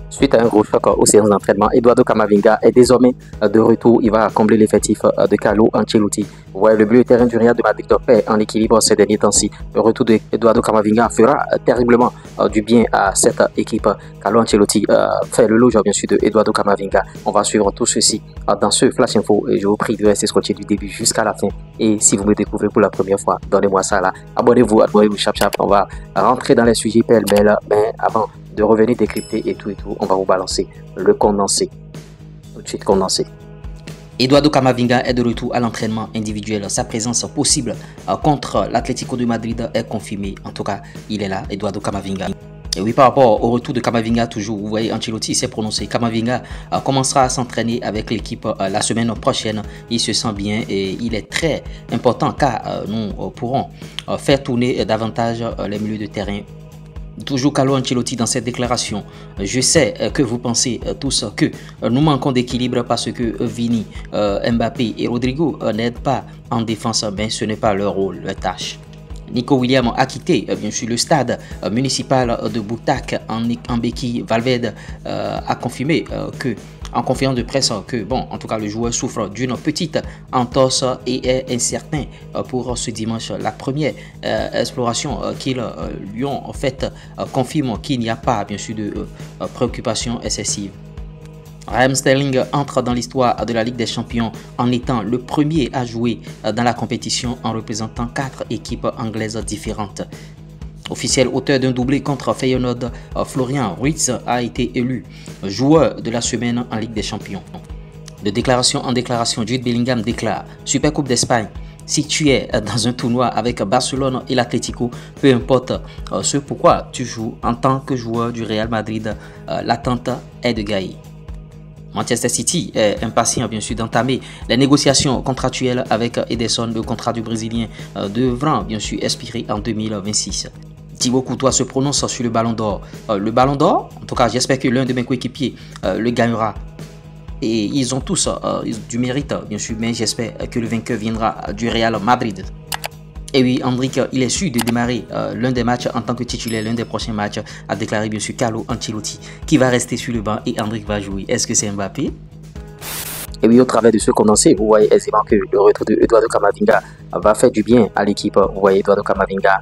Suite à un gros choc aux séances d'entraînement, Eduardo Camavinga est désormais de retour. Il va combler l'effectif de Carlo Ancelotti. Ouais, le milieu de terrain du Real de Madrid fait en équilibre ces derniers temps-ci. Le retour d'Eduardo Camavinga fera terriblement du bien à cette équipe. Carlo Ancelotti fait le loge bien sûr de Eduardo Camavinga. On va suivre tout ceci dans ce Flash Info et je vous prie de rester scotché du début jusqu'à la fin. Et si vous me découvrez pour la première fois, donnez-moi ça là. Abonnez-vous, chap. On va rentrer dans les sujets pêle-mêle, mais avant de revenir décrypter et tout, on va vous balancer le condensé. Tout de suite condensé. Eduardo Camavinga est de retour à l'entraînement individuel. Sa présence possible contre l'Atlético de Madrid est confirmée. En tout cas, il est là, Eduardo Camavinga. Et oui, par rapport au retour de Camavinga, toujours, vous voyez, Ancelotti s'est prononcé. Camavinga commencera à s'entraîner avec l'équipe la semaine prochaine. Il se sent bien et il est très important car nous pourrons faire tourner davantage les milieux de terrain. Toujours Carlo Ancelotti dans cette déclaration. Je sais que vous pensez tous que nous manquons d'équilibre parce que Vini, Mbappé et Rodrigo n'aident pas en défense, mais ce n'est pas leur rôle, leur tâche. Nico Williams a quitté bien sûr le stade municipal de Boutak en béquille. Valverde a confirmé en conférence de presse que en tout cas le joueur souffre d'une petite entorse et est incertain pour ce dimanche. La première exploration qu'ils lui ont faite confirme qu'il n'y a pas bien sûr de préoccupation excessive. Raheem Sterling entre dans l'histoire de la Ligue des Champions en étant le premier à jouer dans la compétition en représentant 4 équipes anglaises différentes. Officiel auteur d'un doublé contre Feyenoord, Florian Wirtz a été élu joueur de la semaine en Ligue des Champions. De déclaration en déclaration, Jude Bellingham déclare « Super Coupe d'Espagne, si tu es dans un tournoi avec Barcelone et l'Atlético, peu importe ce pourquoi tu joues en tant que joueur du Real Madrid, l'attente est de gagner. » Manchester City est impatient bien sûr d'entamer les négociations contractuelles avec Ederson. Le contrat du Brésilien devra bien sûr expirer en 2026. Thibaut Courtois se prononce sur le Ballon d'Or. Le Ballon d'Or, en tout cas j'espère que l'un de mes coéquipiers le gagnera. Et ils ont tous du mérite bien sûr, mais j'espère que le vainqueur viendra du Real Madrid. Et oui, Endrick, il est sûr de démarrer l'un des matchs en tant que titulaire, l'un des prochains matchs, a déclaré bien sûr Carlo Ancelotti, qui va rester sur le banc et Endrick va jouer. Est-ce que c'est Mbappé? Et oui, au travers de ce condensé, vous voyez aisément que le retour de Eduardo Camavinga va faire du bien à l'équipe. Vous voyez Eduardo Camavinga,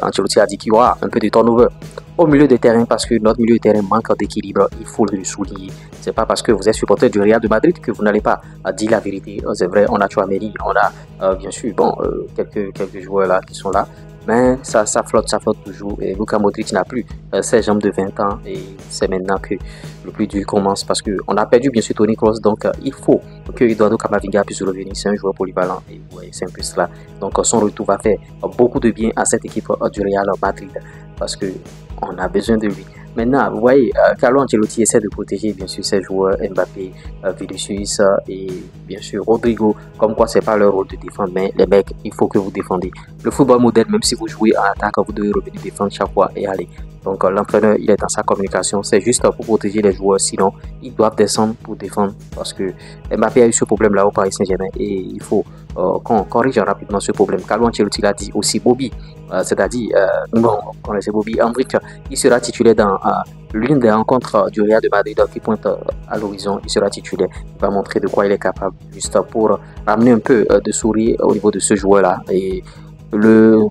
Ancelotti a dit qu'il y aura un peu de turnover au milieu de terrain parce que notre milieu de terrain manque d'équilibre. Il faut le souligner. C'est pas parce que vous êtes supporter du Real de Madrid que vous n'allez pas dire la vérité. C'est vrai, on a Chouameni, on a bien sûr quelques joueurs là qui sont là. Mais ça flotte toujours. Et Luka Modric n'a plus ses jambes de 20 ans et c'est maintenant que le plus dur commence parce qu'on a perdu bien sûr Toni Kroos. Donc il faut que Eduardo Camavinga puisse revenir. C'est un joueur polyvalent et ouais, c'est un peu cela. Donc son retour va faire beaucoup de bien à cette équipe du Real Madrid parce que on a besoin de lui. Maintenant, vous voyez, Carlo Ancelotti essaie de protéger bien sûr ses joueurs, Mbappé, Vinicius et bien sûr Rodrigo, comme quoi c'est pas leur rôle de défendre, mais les mecs, il faut que vous défendez. Le football moderne, même si vous jouez en attaque, vous devez revenir défendre chaque fois et aller. Donc l'entraîneur, il est dans sa communication, c'est juste pour protéger les joueurs, sinon ils doivent descendre pour défendre parce que Mbappé a eu ce problème-là au Paris Saint-Germain et il faut qu'on corrige rapidement ce problème. Carlo Ancelotti l'a dit aussi, Bobby, c'est-à-dire, on connaissait Bobby Endrick, il sera titulaire dans l'une des rencontres du Real de Madrid qui pointe à l'horizon. Il sera titulaire, il va montrer de quoi il est capable, juste pour ramener un peu de sourire au niveau de ce joueur-là et le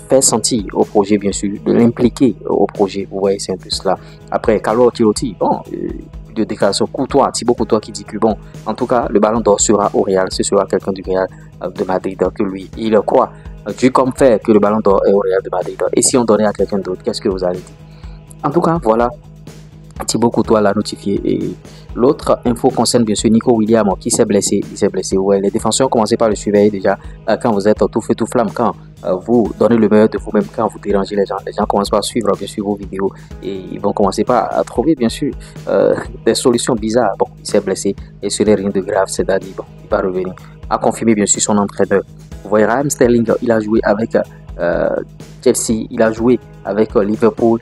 faire sentir au projet, bien sûr, de l'impliquer au projet. Vous voyez, c'est un peu cela. Après, Carlo Ancelotti, de déclaration Courtois, Thibaut Courtois qui dit que en tout cas, le Ballon d'Or sera au Real, ce sera quelqu'un du Real de Madrid que lui, il croit. Dieu comme fait que le Ballon d'Or est au Real de Madrid. Et si on donnait à quelqu'un d'autre, qu'est-ce que vous allez dire? En tout cas, voilà, Thibaut Courtois l'a notifié. Et l'autre info concerne bien sûr Nico Williams qui s'est blessé. Il s'est blessé. Ouais, les défenseurs commencez par le surveiller déjà quand vous êtes tout feu tout flamme, quand vous donnez le meilleur de vous-même, quand vous dérangez les gens commencent par suivre bien sûr vos vidéos et ils vont commencer par à trouver bien sûr des solutions bizarres. Bon, il s'est blessé et ce n'est rien de grave, c'est-à-dire il va revenir. A confirmé bien sûr son entraîneur. Vous voyez, Raheem Sterling, il a joué avec Chelsea, il a joué avec Liverpool,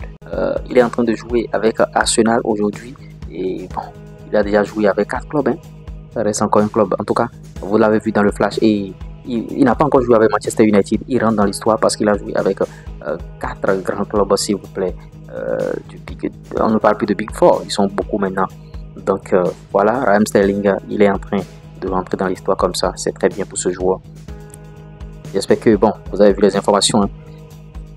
il est en train de jouer avec Arsenal aujourd'hui et il a déjà joué avec 4 clubs. Ça reste encore un club. En tout cas, vous l'avez vu dans le flash et il n'a pas encore joué avec Manchester United. Il rentre dans l'histoire parce qu'il a joué avec 4 grands clubs, s'il vous plaît. on ne parle plus de Big Four, ils sont beaucoup maintenant. Donc voilà, Raheem Sterling, il est en train de rentrer dans l'histoire comme ça. C'est très bien pour ce joueur. J'espère que bon, vous avez vu les informations. Hein.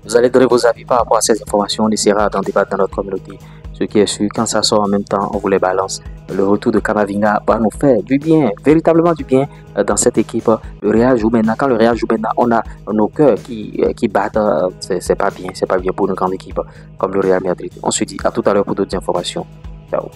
Vous allez donner vos avis par rapport à ces informations. On essaiera d'en débattre dans notre communauté. Ce qui est sûr, quand ça sort en même temps, on vous les balance. Le retour de Camavinga va nous faire du bien, véritablement du bien dans cette équipe. Le Real joue maintenant. Quand le Real joue maintenant, on a nos cœurs qui battent. C'est pas bien pour une grande équipe comme le Real Madrid. On se dit à tout à l'heure pour d'autres informations. Ciao.